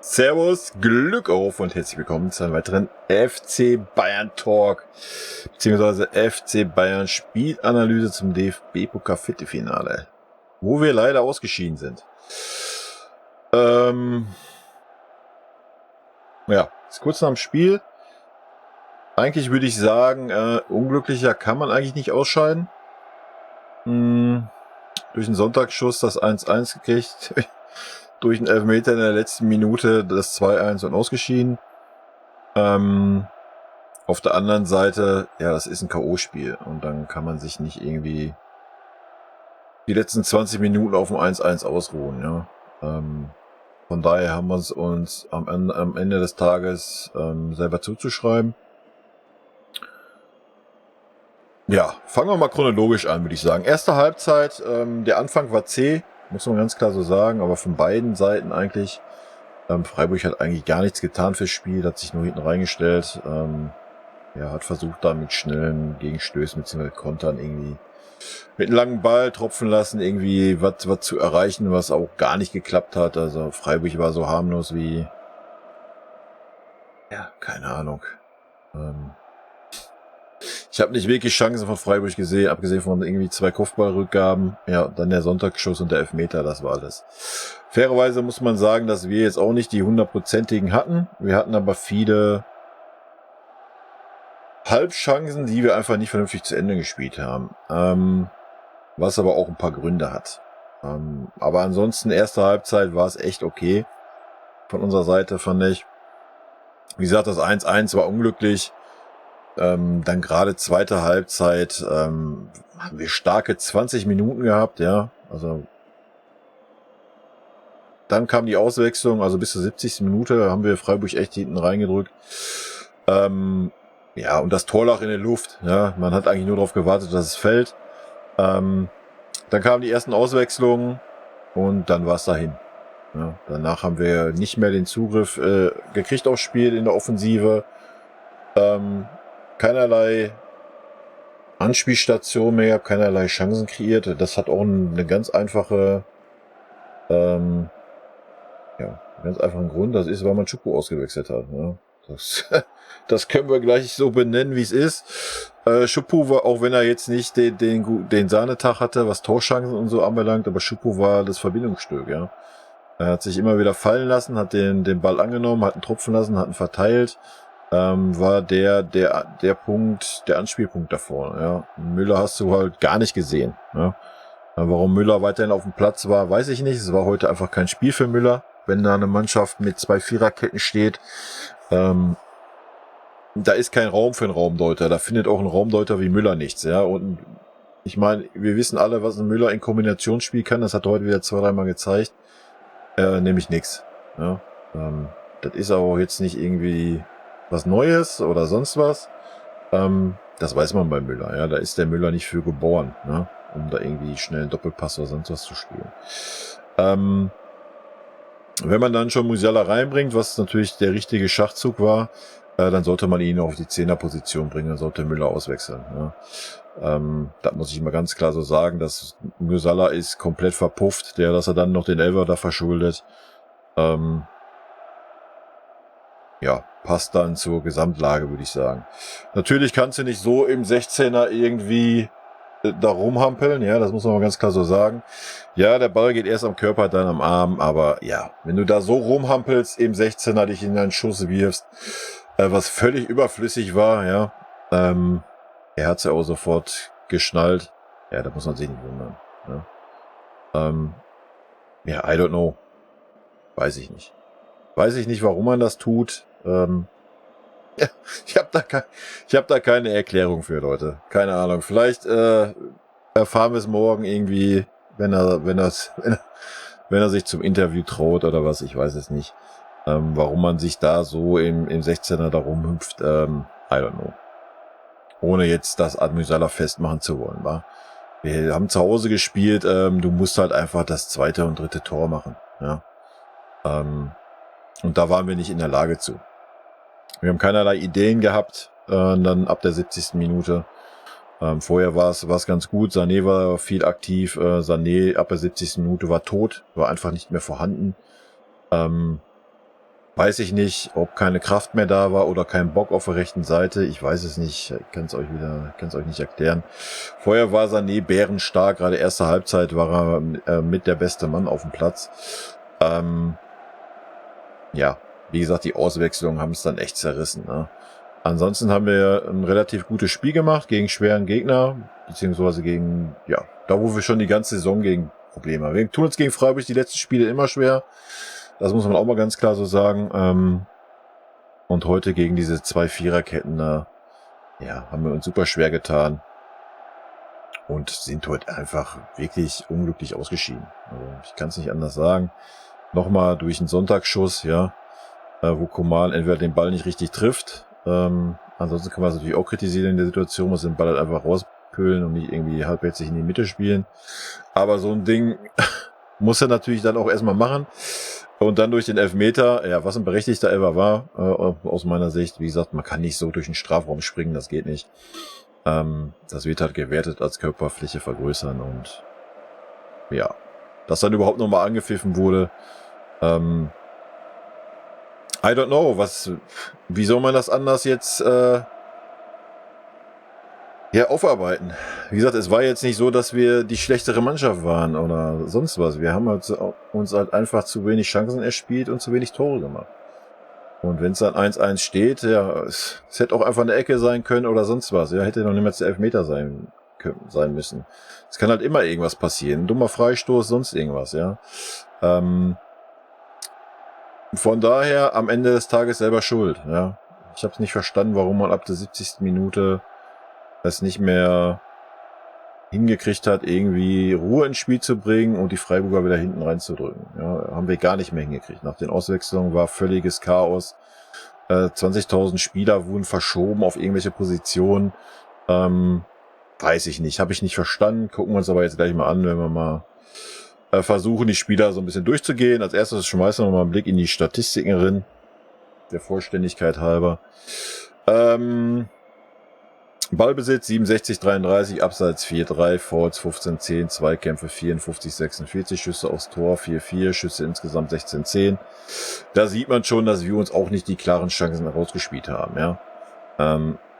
Servus, Glück auf und herzlich willkommen zu einem weiteren FC Bayern Talk, beziehungsweise FC Bayern Spielanalyse zum DFB-Pokal Viertelfinale, wo wir leider ausgeschieden sind. Ja, ist kurz nach dem Spiel. Eigentlich würde ich sagen, unglücklicher kann man eigentlich nicht ausscheiden. Durch den Sonntagsschuss das 1-1 gekriegt, durch einen Elfmeter in der letzten Minute das 2-1 und ausgeschieden. Auf der anderen Seite, ja, das ist ein K.O.-Spiel und dann kann man sich nicht irgendwie die letzten 20 Minuten auf dem 1-1 ausruhen. Ja. Von daher haben wir es uns am Ende des Tages selber zuzuschreiben. Ja, fangen wir mal chronologisch an, würde ich sagen. Erste Halbzeit, der Anfang war zäh, muss man ganz klar so sagen, aber von beiden Seiten eigentlich. Freiburg hat eigentlich gar nichts getan fürs Spiel, hat sich nur hinten reingestellt. Hat versucht, da mit schnellen Gegenstößen bzw. Kontern irgendwie mit einem langen Ball tropfen lassen, irgendwie was zu erreichen, was auch gar nicht geklappt hat. Also Freiburg war so harmlos wie, ja, keine Ahnung. Ich habe nicht wirklich Chancen von Freiburg gesehen, abgesehen von irgendwie 2 Kopfballrückgaben. Ja, dann der Sonntagsschuss und der Elfmeter, das war alles. Fairerweise muss man sagen, dass wir jetzt auch nicht die 100%igen hatten. Wir hatten aber viele Halbchancen, die wir einfach nicht vernünftig zu Ende gespielt haben. Was aber auch ein paar Gründe hat. Aber ansonsten, erste Halbzeit war es echt okay. Von unserer Seite fand ich. Wie gesagt, das 1-1 war unglücklich. Dann gerade zweite Halbzeit haben wir starke 20 Minuten gehabt, ja. Also dann kam die Auswechslung, also bis zur 70. Minute haben wir Freiburg echt hinten reingedrückt. Und das Tor lag in der Luft. Ja, man hat eigentlich nur darauf gewartet, dass es fällt. Dann kamen die ersten Auswechslungen und dann war es dahin. Ja, danach haben wir nicht mehr den Zugriff gekriegt aufs Spiel in der Offensive. Keinerlei Anspielstation mehr, keinerlei Chancen kreiert. Das hat auch eine ganz einfache, ganz einfachen Grund. Das ist, weil man Choupo ausgewechselt hat. Ja. Das können wir gleich so benennen, wie es ist. Choupo war, auch wenn er jetzt nicht den Sahnetag hatte, was Torchancen und so anbelangt, aber Choupo war das Verbindungsstück. Ja. Er hat sich immer wieder fallen lassen, hat den Ball angenommen, hat ihn tropfen lassen, hat ihn verteilt. War der Punkt, der Anspielpunkt davor. Ja. Müller hast du halt gar nicht gesehen. Ja. Warum Müller weiterhin auf dem Platz war, weiß ich nicht. Es war heute einfach kein Spiel für Müller. Wenn da eine Mannschaft mit 2 Viererketten steht, da ist kein Raum für einen Raumdeuter. Da findet auch ein Raumdeuter wie Müller nichts. Ja. Und ich meine, wir wissen alle, was ein Müller in Kombinationsspiel kann. Das hat er heute wieder 2-3 Mal gezeigt. Nämlich nichts. Ja. Das ist aber auch jetzt nicht irgendwie was Neues oder sonst was. Das weiß man bei Müller. Ja, da ist der Müller nicht für geboren, ne? Um da irgendwie schnell einen Doppelpass oder sonst was zu spielen. Wenn man dann schon Musiala reinbringt, was natürlich der richtige Schachzug war, dann sollte man ihn auf die 10er-Position bringen, dann sollte Müller auswechseln. Ja. Da muss ich mal ganz klar so sagen, dass Musiala ist komplett verpufft, dass er dann noch den Elfer da verschuldet. Passt dann zur Gesamtlage, würde ich sagen. Natürlich kannst du nicht so im 16er irgendwie da rumhampeln, ja, das muss man mal ganz klar so sagen. Ja, der Ball geht erst am Körper, dann am Arm, aber ja, wenn du da so rumhampelst im 16er, dich in einen Schuss wirfst, was völlig überflüssig war, ja, er hat's ja auch sofort geschnallt, ja, da muss man sich nicht wundern. Ja, I don't know. Weiß ich nicht. Weiß ich nicht, warum man das tut. Ich habe da keine Erklärung für, Leute. Keine Ahnung. Vielleicht erfahren wir es morgen irgendwie, wenn er sich zum Interview traut oder was. Ich weiß es nicht. Warum man sich da so im 16er da rumhüpft. I don't know. Ohne jetzt das an Musiala festmachen zu wollen, wa? Wir haben zu Hause gespielt. Du musst halt einfach das 2. und 3. Tor machen. Ja. Und da waren wir nicht in der Lage zu. Wir haben keinerlei Ideen gehabt, dann ab der 70. Minute. Vorher war es ganz gut. Sané war viel aktiv. Sané ab der 70. Minute war tot, war einfach nicht mehr vorhanden. Weiß ich nicht, ob keine Kraft mehr da war oder kein Bock auf der rechten Seite. Ich weiß es nicht. Ich kann es euch nicht erklären. Vorher war Sané bärenstark. Gerade erste Halbzeit war er mit der beste Mann auf dem Platz. Ja, wie gesagt, die Auswechslungen haben es dann echt zerrissen. Ne? Ansonsten haben wir ein relativ gutes Spiel gemacht gegen schweren Gegner, beziehungsweise gegen, ja, da wo wir schon die ganze Saison gegen Probleme haben. Wir tun uns gegen Freiburg die letzten Spiele immer schwer. Das muss man auch mal ganz klar so sagen. Und heute gegen diese 2 Viererketten, ja, haben wir uns super schwer getan. Und sind heute einfach wirklich unglücklich ausgeschieden. Also ich kann es nicht anders sagen. Nochmal durch einen Sonntagsschuss, ja, wo Coman entweder den Ball nicht richtig trifft. Ansonsten kann man es natürlich auch kritisieren in der Situation, muss den Ball halt einfach rauspölen und nicht irgendwie halbherzig in die Mitte spielen. Aber so ein Ding muss er natürlich dann auch erstmal machen. Und dann durch den Elfmeter, ja, was ein berechtigter Elfer war, aus meiner Sicht. Wie gesagt, man kann nicht so durch den Strafraum springen, das geht nicht. Das wird halt gewertet als Körperfläche vergrößern und ja, dass dann überhaupt nochmal angepfiffen wurde. I don't know, wie soll man das anders jetzt aufarbeiten? Wie gesagt, es war jetzt nicht so, dass wir die schlechtere Mannschaft waren oder sonst was. Wir haben uns halt einfach zu wenig Chancen erspielt und zu wenig Tore gemacht. Und wenn es dann 1-1 steht, ja, es hätte auch einfach eine Ecke sein können oder sonst was. Ja, hätte noch niemals der Elfmeter sein müssen. Es kann halt immer irgendwas passieren. Ein dummer Freistoß, sonst irgendwas, ja. Von daher am Ende des Tages selber schuld, ja. Ich habe es nicht verstanden, warum man ab der 70. Minute es nicht mehr hingekriegt hat, irgendwie Ruhe ins Spiel zu bringen und die Freiburger wieder hinten reinzudrücken. Ja, haben wir gar nicht mehr hingekriegt. Nach den Auswechslungen war völliges Chaos. 20.000 Spieler wurden verschoben auf irgendwelche Positionen. Weiß ich nicht, habe ich nicht verstanden. Gucken wir uns aber jetzt gleich mal an, wenn wir mal versuchen, die Spieler so ein bisschen durchzugehen. Als erstes schmeißen wir mal einen Blick in die Statistiken rein, der Vollständigkeit halber. Ballbesitz 67-33, Abseits 4-3, Fouls 15-10, Zweikämpfe 54-46, Schüsse aufs Tor 4-4, Schüsse insgesamt 16-10. Da sieht man schon, dass wir uns auch nicht die klaren Chancen herausgespielt haben.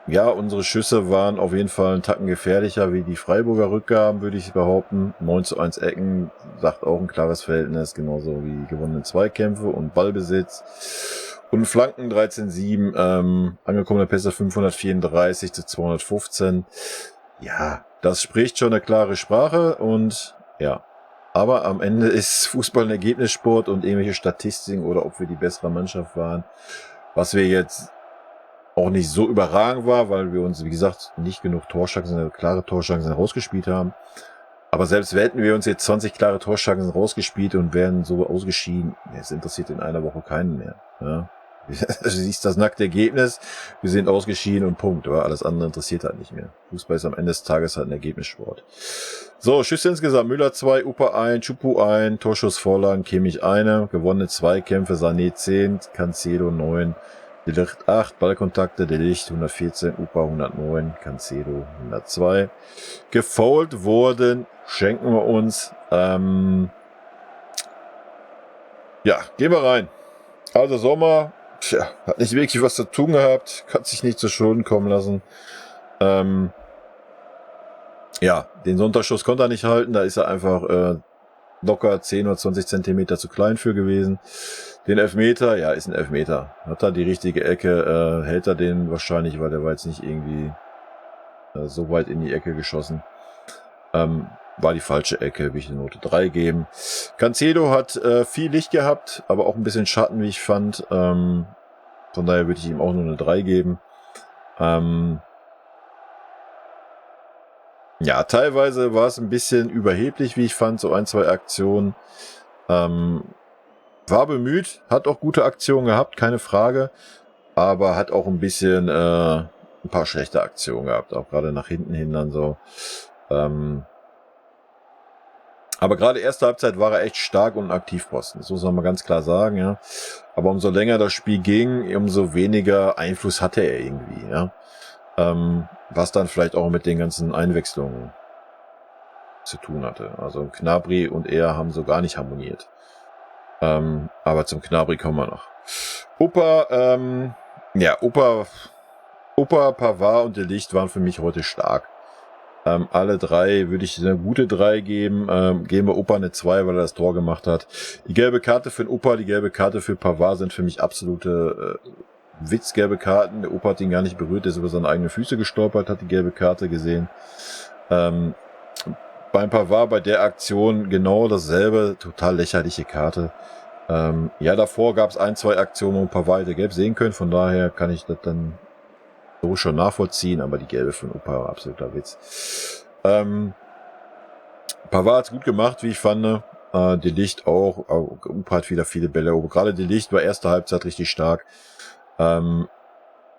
Ja, unsere Schüsse waren auf jeden Fall einen Tacken gefährlicher wie die Freiburger Rückgaben, würde ich behaupten. 9:1 Ecken, sagt auch ein klares Verhältnis, genauso wie gewonnene Zweikämpfe und Ballbesitz. Und Flanken 13-7, angekommene Pässe 534 zu 215. Ja, das spricht schon eine klare Sprache und ja. Aber am Ende ist Fußball ein Ergebnissport und irgendwelche Statistiken oder ob wir die bessere Mannschaft waren, was wir jetzt auch nicht so überragend war, weil wir uns, wie gesagt, nicht genug Torchancen, klare Torchancen rausgespielt haben. Aber selbst hätten wir uns jetzt 20 klare Torchancen rausgespielt und wären so ausgeschieden, es interessiert in einer Woche keinen mehr. Ja. Du siehst das nackte Ergebnis, wir sind ausgeschieden und Punkt. Aber alles andere interessiert halt nicht mehr. Fußball ist am Ende des Tages halt ein Ergebnissport. So, Schüsse insgesamt. Müller 2, Upa 1, Chupu 1, Torschussvorlagen, Kimmich 1, gewonnene Zweikämpfe, Sané 10, Cancelo 9, De Ligt 8, Ballkontakte, De Ligt 114, Upa 109, Cancelo 102. Gefoult wurden, schenken wir uns. Ja, gehen wir rein. Also Sommer, hat nicht wirklich was zu tun gehabt, kann sich nicht zu Schulden kommen lassen. Ja, den Sonntagsschuss konnte er nicht halten, da ist er einfach locker 10 oder 20 Zentimeter zu klein für gewesen. Den Elfmeter, ja, ist ein Elfmeter. Hat er die richtige Ecke, hält er den wahrscheinlich, weil der war jetzt nicht irgendwie so weit in die Ecke geschossen. War die falsche Ecke, will ich eine Note 3 geben. Cancelo hat viel Licht gehabt, aber auch ein bisschen Schatten, wie ich fand. Von daher würde ich ihm auch nur eine 3 geben. Ja, teilweise war es ein bisschen überheblich, wie ich fand, so 1, 2 Aktionen. War bemüht, hat auch gute Aktionen gehabt, keine Frage. Aber hat auch ein bisschen ein paar schlechte Aktionen gehabt, auch gerade nach hinten hin dann so. Aber gerade erste Halbzeit war er echt stark und ein Aktivposten. Das muss man mal ganz klar sagen, ja. Aber umso länger das Spiel ging, umso weniger Einfluss hatte er irgendwie, ja. Was dann vielleicht auch mit den ganzen Einwechslungen zu tun hatte. Also Gnabry und er haben so gar nicht harmoniert. Aber zum Gnabry kommen wir noch. Opa, ja, Opa, Pavard und De Ligt waren für mich heute stark. Alle drei würde ich eine gute 3 geben. Geben wir Opa eine 2, weil er das Tor gemacht hat. Die gelbe Karte für den Opa, die gelbe Karte für Pavard sind für mich absolute witzgelbe Karten. Der Opa hat ihn gar nicht berührt, der ist über seine eigenen Füße gestolpert, hat die gelbe Karte gesehen. Beim Pavard bei der Aktion genau dasselbe, total lächerliche Karte. Ja, davor gab es 1, 2 Aktionen, wo Pavard hätte gelb sehen können, von daher kann ich das dann so schon nachvollziehen, aber die gelbe von Opa war absoluter Witz. Pavard hat's gut gemacht, wie ich fand. De Ligt auch. Opa hat wieder viele Bälle. Gerade De Ligt war erste Halbzeit richtig stark. Wir haben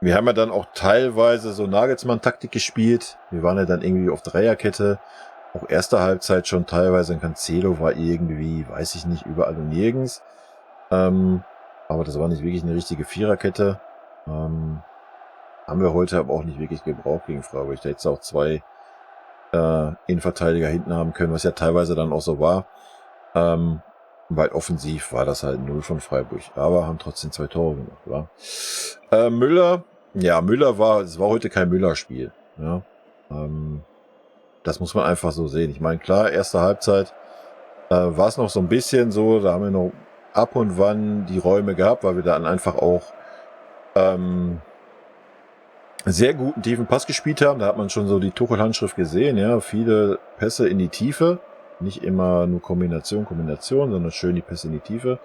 ja dann auch teilweise so Nagelsmann-Taktik gespielt. Wir waren ja dann irgendwie auf Dreierkette. Auch erste Halbzeit schon teilweise. Ein Cancelo war irgendwie, weiß ich nicht, überall und nirgends. Aber das war nicht wirklich eine richtige Viererkette. Haben wir heute aber auch nicht wirklich gebraucht gegen Freiburg. Da hätte es auch 2 Innenverteidiger hinten haben können, was ja teilweise dann auch so war. Weil offensiv war das halt 0 von Freiburg. Aber haben trotzdem 2 Tore gemacht. Ja. Müller, ja, es war heute kein Müller-Spiel. Ja. Das muss man einfach so sehen. Ich meine, klar, erste Halbzeit war es noch so ein bisschen so, da haben wir noch ab und wann die Räume gehabt, weil wir dann einfach auch sehr guten tiefen Pass gespielt haben. Da hat man schon so die Tuchel-Handschrift gesehen, ja, viele Pässe in die Tiefe. Nicht immer nur Kombination, sondern schön die Pässe in die Tiefe.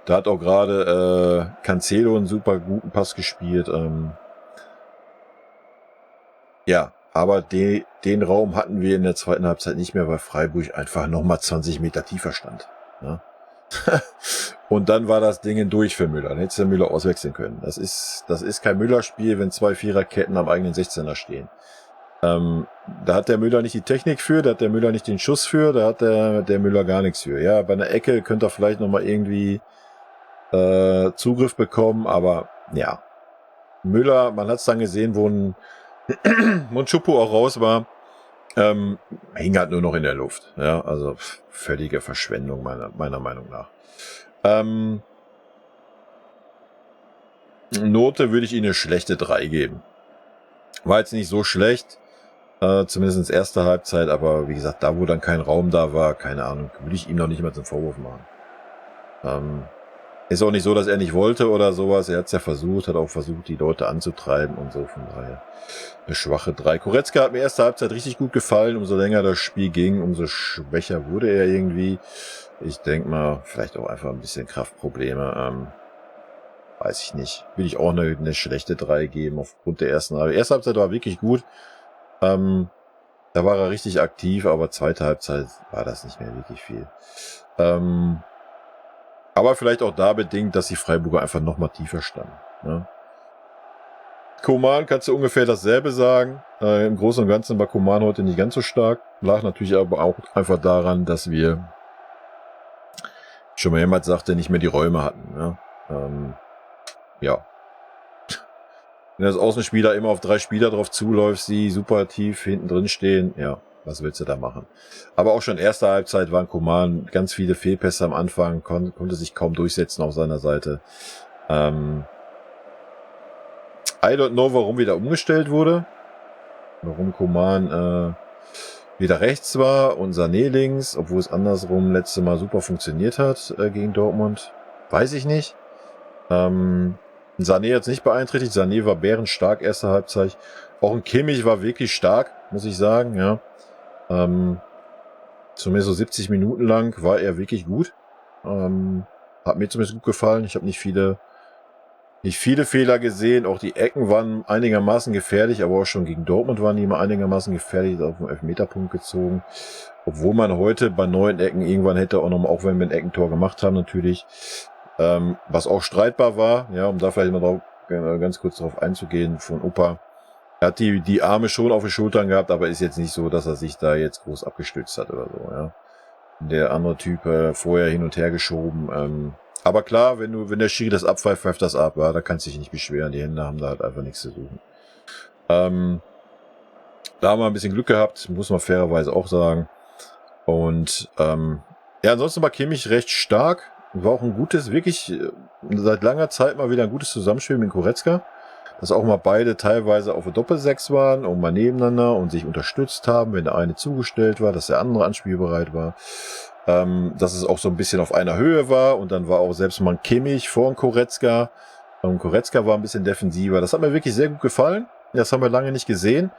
Da hat auch gerade Cancelo einen super guten Pass gespielt. Ja, aber den Raum hatten wir in der zweiten Halbzeit nicht mehr, weil Freiburg einfach nochmal 20 Meter tiefer stand. Ja. Und dann war das Ding durch für Müller. Dann hättest du Müller auswechseln können. Das ist kein Müller-Spiel, wenn 2 Viererketten am eigenen 16er stehen. Da hat der Müller nicht die Technik für, da hat der Müller nicht den Schuss für, da hat der Müller gar nichts für. Ja, bei einer Ecke könnte er vielleicht nochmal irgendwie Zugriff bekommen, aber ja. Müller, man hat es dann gesehen, wo ein Monchupo auch raus war, hing halt nur noch in der Luft. Ja, also völlige Verschwendung meiner Meinung nach. Note würde ich Ihnen eine schlechte 3 geben. War jetzt nicht so schlecht, zumindest erste Halbzeit, aber wie gesagt, da wo dann kein Raum da war, keine Ahnung, würde ich ihm noch nicht mal zum Vorwurf machen. Ist auch nicht so, dass er nicht wollte oder sowas, er hat es ja versucht, hat auch versucht, die Leute anzutreiben und so, von daher eine schwache 3. Goretzka hat mir erste Halbzeit richtig gut gefallen, umso länger das Spiel ging, umso schwächer wurde er irgendwie. Ich denke mal, vielleicht auch einfach ein bisschen Kraftprobleme. Weiß ich nicht. Will ich auch eine schlechte 3 geben aufgrund der ersten Halbzeit. Erste Halbzeit war wirklich gut. Da war er richtig aktiv, aber zweite Halbzeit war das nicht mehr wirklich viel. Aber vielleicht auch da bedingt, dass die Freiburger einfach nochmal tiefer standen. Ne? Coman kannst du ungefähr dasselbe sagen. Im Großen und Ganzen war Coman heute nicht ganz so stark. Lag natürlich aber auch einfach daran, dass wir schon mal jemand sagte, nicht mehr die Räume hatten. Ne? Ja. Wenn das Außenspieler immer auf 3 Spieler drauf zuläufst, die super tief hinten drin stehen, ja, was willst du da machen? Aber auch schon erste Halbzeit waren Coman ganz viele Fehlpässe am Anfang, konnte sich kaum durchsetzen auf seiner Seite. I don't know, warum wieder umgestellt wurde. Warum Coman wieder rechts war und Sané links, obwohl es andersrum letzte Mal super funktioniert hat gegen Dortmund. Weiß ich nicht. Sané hat es nicht beeinträchtigt. Sané war bärenstark erste Halbzeit. Auch ein Kimmich war wirklich stark, muss ich sagen. Ja, zumindest so 70 Minuten lang war er wirklich gut. Hat mir zumindest gut gefallen. Ich habe nicht viele Fehler gesehen. Auch die Ecken waren einigermaßen gefährlich, aber auch schon gegen Dortmund waren die immer einigermaßen gefährlich. Auf den Elfmeterpunkt gezogen. Obwohl man heute bei 9 Ecken irgendwann hätte auch nochmal, auch wenn wir ein Eckentor gemacht haben natürlich, was auch streitbar war, ja, um da vielleicht mal drauf, ganz kurz darauf einzugehen, von Opa. Er hat die Arme schon auf den Schultern gehabt, aber ist jetzt nicht so, dass er sich da jetzt groß abgestützt hat oder so, ja. Der andere Typ vorher hin und her geschoben. Aber klar, wenn der Schiri das abpfeift, pfeift das ab, ja, da kannst du dich nicht beschweren. Die Hände haben da halt einfach nichts zu suchen. Da haben wir ein bisschen Glück gehabt, muss man fairerweise auch sagen. Und ja, ansonsten war Kimmich recht stark. war auch ein gutes, wirklich seit langer Zeit mal wieder ein gutes Zusammenspiel mit Goretzka. Dass auch mal beide teilweise auf der Doppel-6 waren und mal nebeneinander und sich unterstützt haben, wenn der eine zugestellt war, dass der andere anspielbereit war. Dass es auch so ein bisschen auf einer Höhe war und dann war auch selbst mal ein Kimmich vor Goretzka. Goretzka war ein bisschen defensiver. Das hat mir wirklich sehr gut gefallen. Das haben wir lange nicht gesehen.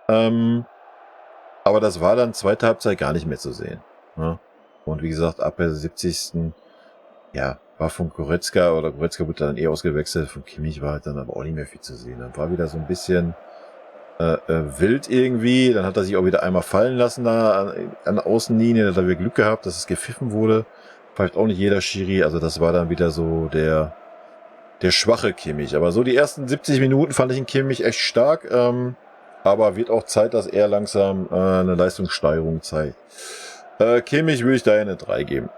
Aber das war dann zweite Halbzeit gar nicht mehr zu sehen. Ja? Und wie gesagt, ab der 70. Ja, war von Goretzka wurde dann ausgewechselt. Von Kimmich war halt dann aber auch nicht mehr viel zu sehen. Dann war wieder so ein bisschen wild irgendwie. Dann hat er sich auch wieder einmal fallen lassen da an der Außenlinie. Da hat er Glück gehabt, dass es gepfiffen wurde. Pfeift auch nicht jeder Schiri. Also das war dann wieder so der schwache Kimmich. Aber so die ersten 70 Minuten fand ich den Kimmich echt stark. Aber wird auch Zeit, dass er langsam eine Leistungssteigerung zeigt. Kimmich würde ich da eine 3 geben.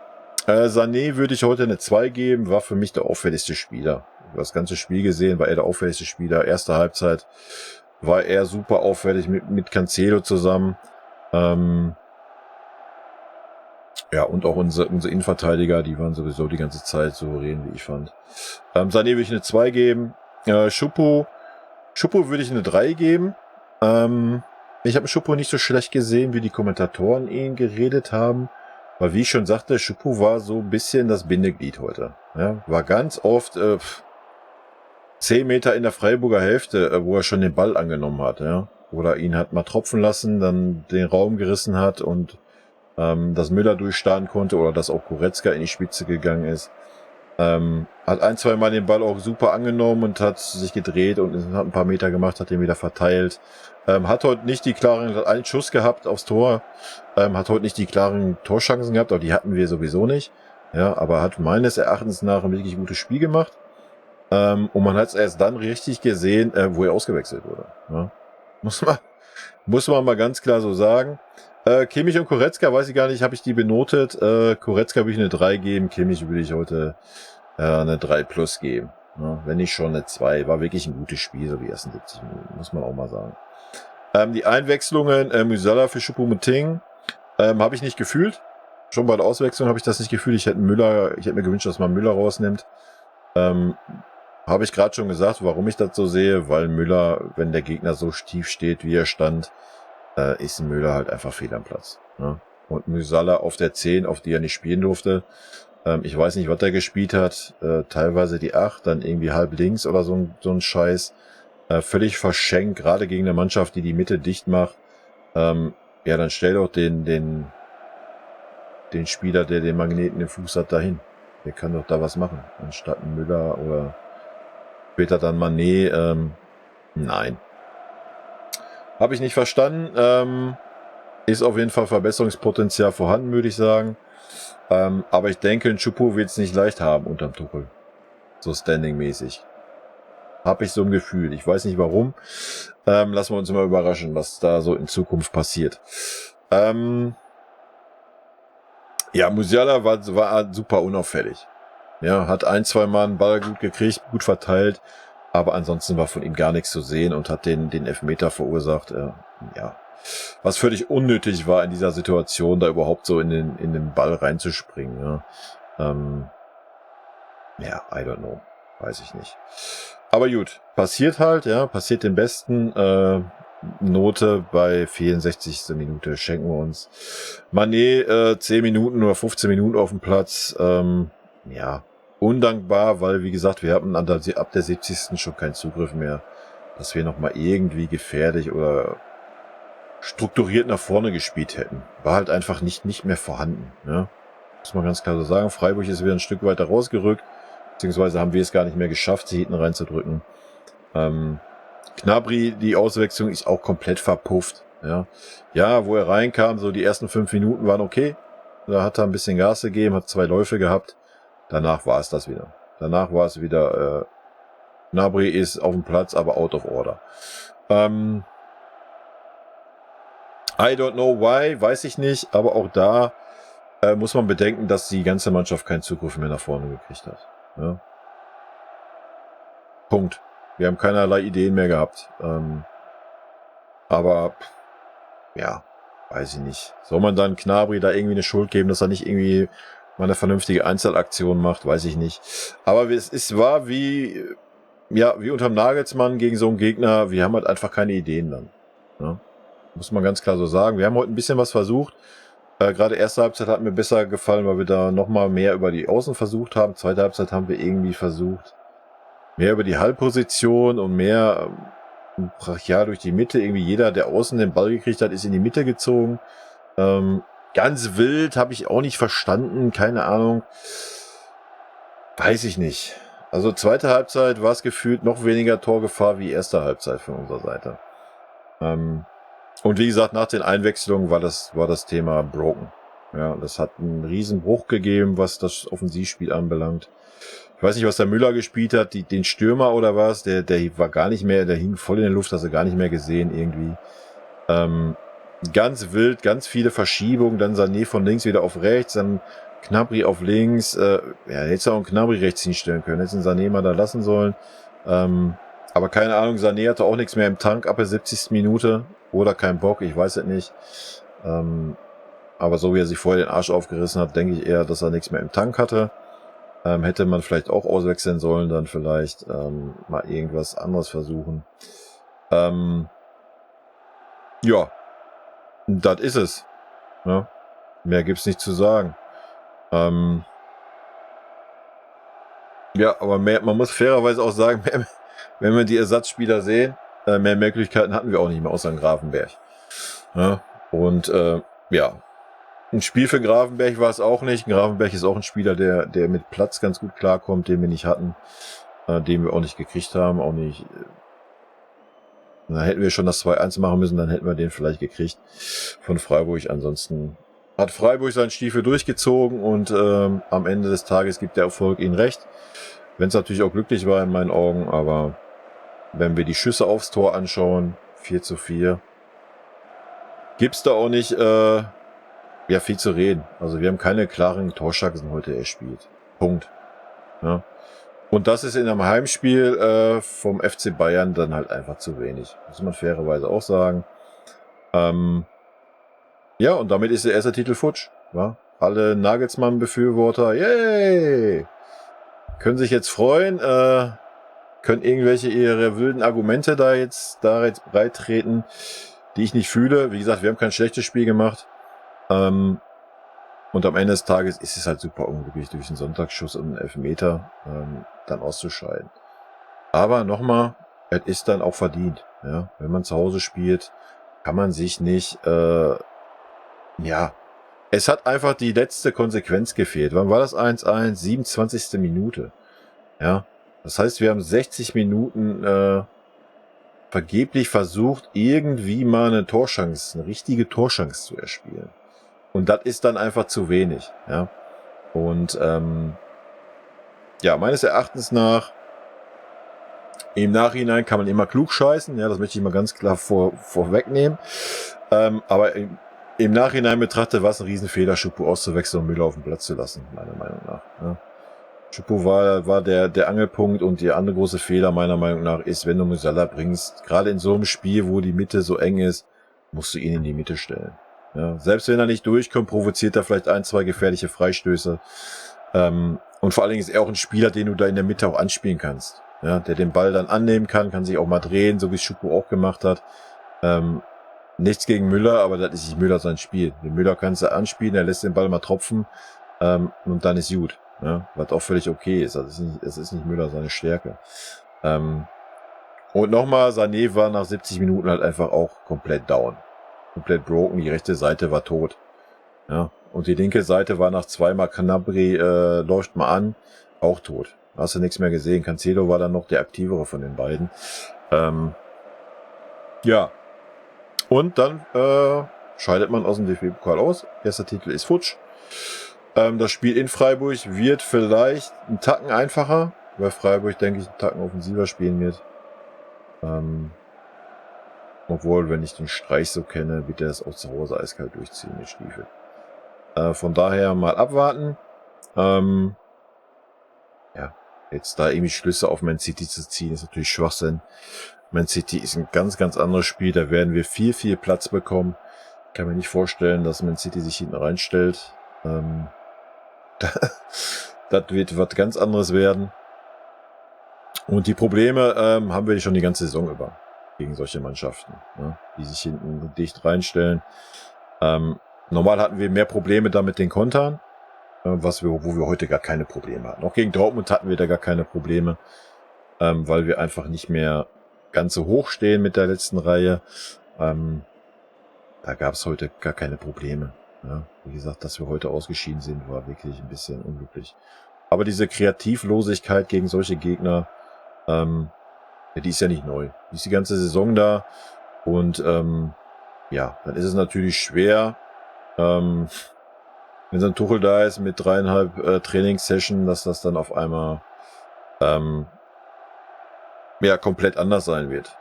Sané würde ich heute eine 2 geben. War für mich der auffälligste Spieler. Über das ganze Spiel gesehen war er der auffälligste Spieler. Erste Halbzeit war er super auffällig mit Cancelo zusammen. Ja, und auch unsere Innenverteidiger, die waren sowieso die ganze Zeit souverän, wie ich fand. Sané würde ich eine 2 geben. Choupo würde ich eine 3 geben. Ich habe Choupo nicht so schlecht gesehen, wie die Kommentatoren ihn geredet haben. Weil wie ich schon sagte, Choupo war so ein bisschen das Bindeglied heute. Ja, war ganz oft 10 Meter in der Freiburger Hälfte, wo er schon den Ball angenommen hat. Ja? Oder ihn hat mal tropfen lassen, dann den Raum gerissen hat und dass Müller durchstarten konnte oder dass auch Goretzka in die Spitze gegangen ist. Hat ein, zwei Mal den Ball auch super angenommen und hat sich gedreht und hat ein paar Meter gemacht, hat den wieder verteilt. Hat heute nicht die klaren, hat einen Schuss gehabt aufs Tor, hat heute nicht die klaren Torchancen gehabt, aber die hatten wir sowieso nicht. Ja, aber hat meines Erachtens nach ein wirklich gutes Spiel gemacht. Und man hat es erst dann richtig gesehen, wo er ausgewechselt wurde. Ja. Muss man mal ganz klar so sagen. Kimmich und Goretzka, weiß ich gar nicht, habe ich die benotet. Goretzka würde ich eine 3 geben, Kimmich würde ich heute eine 3 plus geben. Ja, wenn nicht schon eine 2. War wirklich ein gutes Spiel, so die ersten 70 Minuten, muss man auch mal sagen. Die Einwechslungen, Musiala für Choupo-Moting, habe ich nicht gefühlt. Schon bei der Auswechslung habe ich das nicht gefühlt. Ich hätte mir gewünscht, dass man Müller rausnimmt. Habe ich gerade schon gesagt, warum ich das so sehe, weil Müller, wenn der Gegner so tief steht, wie er stand, ist Müller halt einfach fehl am Platz. Ne? Und Musiala auf der 10, auf die er nicht spielen durfte. Ich weiß nicht, was er gespielt hat. Teilweise die 8, dann irgendwie halb links oder so ein Scheiß. Völlig verschenkt, gerade gegen eine Mannschaft, die Mitte dicht macht. Ja, dann stell doch den Spieler, der den Magneten im Fuß hat, dahin. Der kann doch da was machen. Anstatt Müller oder später dann Mané. Nein. Habe ich nicht verstanden. Ist auf jeden Fall Verbesserungspotenzial vorhanden, würde ich sagen. Aber ich denke, ein Choupo wird es nicht leicht haben unterm Tuchel. So standingmäßig. Habe ich so ein Gefühl. Ich weiß nicht warum. Lassen wir uns mal überraschen, was da so in Zukunft passiert. Ja, Musiala war super unauffällig. Ja, hat ein, zwei Mal einen Ball gut gekriegt, gut verteilt. Aber ansonsten war von ihm gar nichts zu sehen und hat den Elfmeter verursacht. Ja, was völlig unnötig war in dieser Situation, da überhaupt so in den Ball reinzuspringen. Ja, I don't know. Weiß ich nicht. Aber gut, passiert halt, ja, passiert den Besten. Note bei 64. Minute schenken wir uns. Mané 10 Minuten oder 15 Minuten auf dem Platz. Ja, undankbar, weil, wie gesagt, wir hatten ab der 70. schon keinen Zugriff mehr, dass wir nochmal irgendwie gefährlich oder strukturiert nach vorne gespielt hätten. War halt einfach nicht mehr vorhanden. Ja? Muss man ganz klar so sagen. Freiburg ist wieder ein Stück weiter rausgerückt, beziehungsweise haben wir es gar nicht mehr geschafft, sie hinten reinzudrücken. Gnabry, die Auswechslung ist auch komplett verpufft. Ja, wo er reinkam, so die ersten 5 Minuten waren okay. Da hat er ein bisschen Gas gegeben, hat 2 Läufe gehabt. Danach war es das wieder. Danach war es wieder, Gnabry ist auf dem Platz, aber out of order. I don't know why, weiß ich nicht, aber auch da muss man bedenken, dass die ganze Mannschaft keinen Zugriff mehr nach vorne gekriegt hat. Ja. Punkt. Wir haben keinerlei Ideen mehr gehabt. Aber, ja, weiß ich nicht. Soll man dann Gnabry da irgendwie eine Schuld geben, dass er nicht irgendwie mal eine vernünftige Einzelaktion macht, weiß ich nicht. Aber es war wie unterm Nagelsmann gegen so einen Gegner. Wir haben halt einfach keine Ideen dann. Ja? Muss man ganz klar so sagen. Wir haben heute ein bisschen was versucht. Gerade erste Halbzeit hat mir besser gefallen, weil wir da nochmal mehr über die Außen versucht haben. Zweite Halbzeit haben wir irgendwie versucht, mehr über die Halbposition und mehr brachial durch die Mitte. Irgendwie jeder, der außen den Ball gekriegt hat, ist in die Mitte gezogen. Ganz wild, habe ich auch nicht verstanden, keine Ahnung. Weiß ich nicht. Also zweite Halbzeit war es gefühlt noch weniger Torgefahr wie erste Halbzeit von unserer Seite. Und wie gesagt, nach den Einwechslungen war das Thema broken. Ja, das hat einen riesen Bruch gegeben, was das Offensivspiel anbelangt. Ich weiß nicht, was der Müller gespielt hat, den Stürmer oder was, der war gar nicht mehr, der hing voll in der Luft, hast du gar nicht mehr gesehen irgendwie. Ganz wild, ganz viele Verschiebungen, dann Sané von links wieder auf rechts, dann Gnabry auf links, hättest du auch einen Gnabry rechts hinstellen können, hättest einen Sané mal da lassen sollen. Aber keine Ahnung, Sané hatte auch nichts mehr im Tank ab der 70. Minute oder kein Bock, ich weiß es nicht. Aber so wie er sich vorher den Arsch aufgerissen hat, denke ich eher, dass er nichts mehr im Tank hatte. Hätte man vielleicht auch auswechseln sollen, dann vielleicht mal irgendwas anderes versuchen. Ja, das ist es. Ja, mehr gibt's nicht zu sagen. Ja, aber man muss fairerweise auch sagen, wenn wir die Ersatzspieler sehen, mehr Möglichkeiten hatten wir auch nicht mehr, außer in Grafenberg. Ja, und ein Spiel für Grafenberg war es auch nicht. Grafenberg ist auch ein Spieler, der mit Platz ganz gut klarkommt, den wir nicht hatten, den wir auch nicht gekriegt haben, auch nicht. Da hätten wir schon das 2-1 machen müssen, dann hätten wir den vielleicht gekriegt von Freiburg. Ansonsten hat Freiburg seinen Stiefel durchgezogen und am Ende des Tages gibt der Erfolg ihnen recht. Wenn es natürlich auch glücklich war in meinen Augen, aber wenn wir die Schüsse aufs Tor anschauen, 4:4, gibt's da auch nicht viel zu reden. Also wir haben keine klaren Torchancen heute erspielt. Punkt. Ja. Und das ist in einem Heimspiel vom FC Bayern dann halt einfach zu wenig. Muss man fairerweise auch sagen. Ja, und damit ist der erste Titel futsch. Ja? Alle Nagelsmann-Befürworter, yay! Können sich jetzt freuen, können irgendwelche ihre wilden Argumente da jetzt breitreten, die ich nicht fühle. Wie gesagt, wir haben kein schlechtes Spiel gemacht. Und am Ende des Tages ist es halt super unglücklich, durch einen Sonntagsschuss und einen Elfmeter dann auszuscheiden. Aber nochmal, es ist dann auch verdient. Ja? Wenn man zu Hause spielt, kann man sich nicht... es hat einfach die letzte Konsequenz gefehlt. Wann war das 1:1? 27. Minute. Ja, das heißt, wir haben 60 Minuten vergeblich versucht, irgendwie mal eine richtige Torchance zu erspielen. Und das ist dann einfach zu wenig. Ja, und meines Erachtens nach, im Nachhinein kann man immer klug scheißen. Ja, das möchte ich mal ganz klar vorwegnehmen. Aber im Nachhinein betrachtet war es ein Riesenfehler, Choupo auszuwechseln und Müller auf den Platz zu lassen, meiner Meinung nach. Ja. Choupo war der Angelpunkt, und der andere große Fehler meiner Meinung nach ist, wenn du Musiala bringst, gerade in so einem Spiel, wo die Mitte so eng ist, musst du ihn in die Mitte stellen. Ja. Selbst wenn er nicht durchkommt, provoziert er vielleicht 1-2 gefährliche Freistöße. Und vor allen Dingen ist er auch ein Spieler, den du da in der Mitte auch anspielen kannst. Ja, der den Ball dann annehmen kann sich auch mal drehen, so wie es Choupo auch gemacht hat. Nichts gegen Müller, aber das ist nicht Müller sein Spiel. Den Müller kannst du anspielen, er lässt den Ball mal tropfen und dann ist gut. Ja, was auch völlig okay ist. Das ist nicht Müller seine Stärke. Und nochmal, Sané war nach 70 Minuten halt einfach auch komplett down. Komplett broken, die rechte Seite war tot. Ja, und die linke Seite war nach zweimal Gnabry, läuft mal an, auch tot. Da hast du nichts mehr gesehen. Cancelo war dann noch der aktivere von den beiden. Und dann scheidet man aus dem DFB-Pokal aus. Erster Titel ist futsch. Das Spiel in Freiburg wird vielleicht einen Tacken einfacher, weil Freiburg, denke ich, einen Tacken offensiver spielen wird. Obwohl, wenn ich den Streich so kenne, wird er es auch zu Hause eiskalt durchziehen mit Stiefel. Von daher mal abwarten. Jetzt da irgendwie Schlüsse auf Man City zu ziehen, ist natürlich Schwachsinn. Man City ist ein ganz, ganz anderes Spiel. Da werden wir viel, viel Platz bekommen. Ich kann mir nicht vorstellen, dass Man City sich hinten reinstellt. Das wird was ganz anderes werden. Und die Probleme haben wir schon die ganze Saison über gegen solche Mannschaften, ne, die sich hinten dicht reinstellen. Normal hatten wir mehr Probleme da mit den Kontern, wo wir heute gar keine Probleme hatten. Auch gegen Dortmund hatten wir da gar keine Probleme, weil wir einfach nicht mehr ganz so hoch stehen mit der letzten Reihe. Da gab es heute gar keine Probleme. Ja. Wie gesagt, dass wir heute ausgeschieden sind, war wirklich ein bisschen unglücklich. Aber diese Kreativlosigkeit gegen solche Gegner, die ist ja nicht neu. Die ist die ganze Saison da. Und ja, dann ist es natürlich schwer, wenn so ein Tuchel da ist mit 3,5 Trainingssession, dass das dann auf einmal ja, komplett anders sein wird.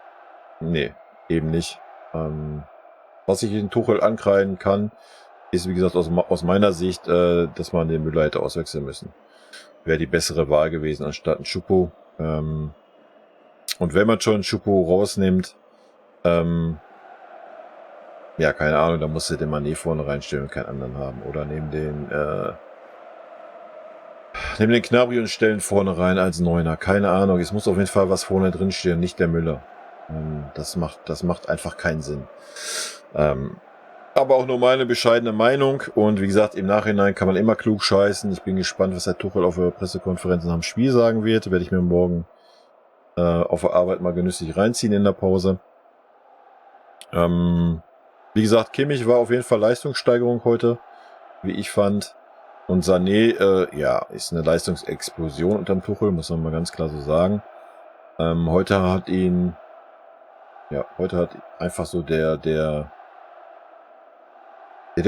Nee, eben nicht. Was ich den Tuchel ankreiden kann, ist, wie gesagt, aus meiner Sicht, dass man den Müller hätte auswechseln müssen. Wäre die bessere Wahl gewesen anstatt ein Choupo. Und wenn man schon einen Choupo rausnimmt, ja, keine Ahnung, dann musst du den Mané vorne reinstellen und keinen anderen haben. Oder neben den Gnabry und stellen vorne rein als Neuner. Keine Ahnung, es muss auf jeden Fall was vorne drin stehen, nicht der Müller. Das macht einfach keinen Sinn. Aber auch nur meine bescheidene Meinung. Und wie gesagt, im Nachhinein kann man immer klug scheißen. Ich bin gespannt, was der Tuchel auf der Pressekonferenz nach dem Spiel sagen wird. Werde ich mir morgen auf der Arbeit mal genüsslich reinziehen in der Pause. Wie gesagt, Kimmich war auf jeden Fall Leistungssteigerung heute, wie ich fand. Und Sané, ja, ist eine Leistungsexplosion unterm Tuchel, muss man mal ganz klar so sagen. Heute hat einfach so der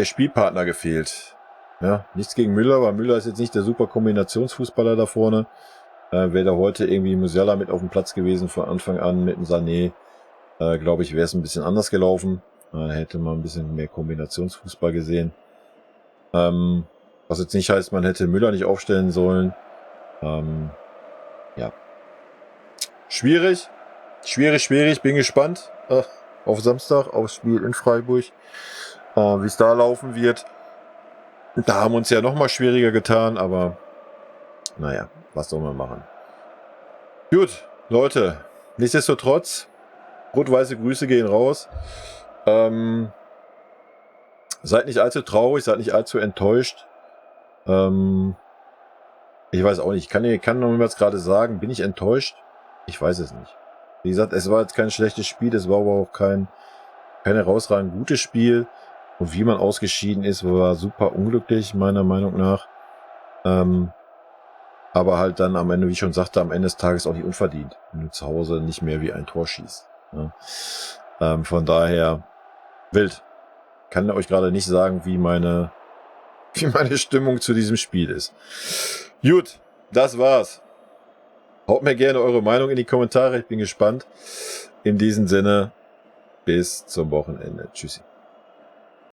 Spielpartner gefehlt. Ja, nichts gegen Müller, aber Müller ist jetzt nicht der super Kombinationsfußballer da vorne. Wäre da heute irgendwie Musiala mit auf dem Platz gewesen von Anfang an mit dem Sané, glaube ich, wäre es ein bisschen anders gelaufen. Da hätte man ein bisschen mehr Kombinationsfußball gesehen. Was jetzt nicht heißt, man hätte Müller nicht aufstellen sollen. Ja. Schwierig. Bin gespannt auf Samstag, aufs Spiel in Freiburg. Wie es da laufen wird. Da haben wir uns ja nochmal schwieriger getan, aber naja, was soll man machen. Gut, Leute, nichtsdestotrotz, rot-weiße Grüße gehen raus. Seid nicht allzu traurig, seid nicht allzu enttäuscht. Ich weiß auch nicht, ich kann noch niemals gerade sagen, bin ich enttäuscht? Ich weiß es nicht. Wie gesagt, es war jetzt kein schlechtes Spiel, es war aber auch kein herausragend gutes Spiel. Und wie man ausgeschieden ist, war super unglücklich, meiner Meinung nach. Aber halt dann am Ende, wie ich schon sagte, am Ende des Tages auch nicht unverdient, wenn du zu Hause nicht mehr wie ein Tor schießt. Ja. Von daher, wild. Kann euch gerade nicht sagen, wie meine Stimmung zu diesem Spiel ist. Gut, das war's. Haut mir gerne eure Meinung in die Kommentare, ich bin gespannt. In diesem Sinne, bis zum Wochenende. Tschüssi.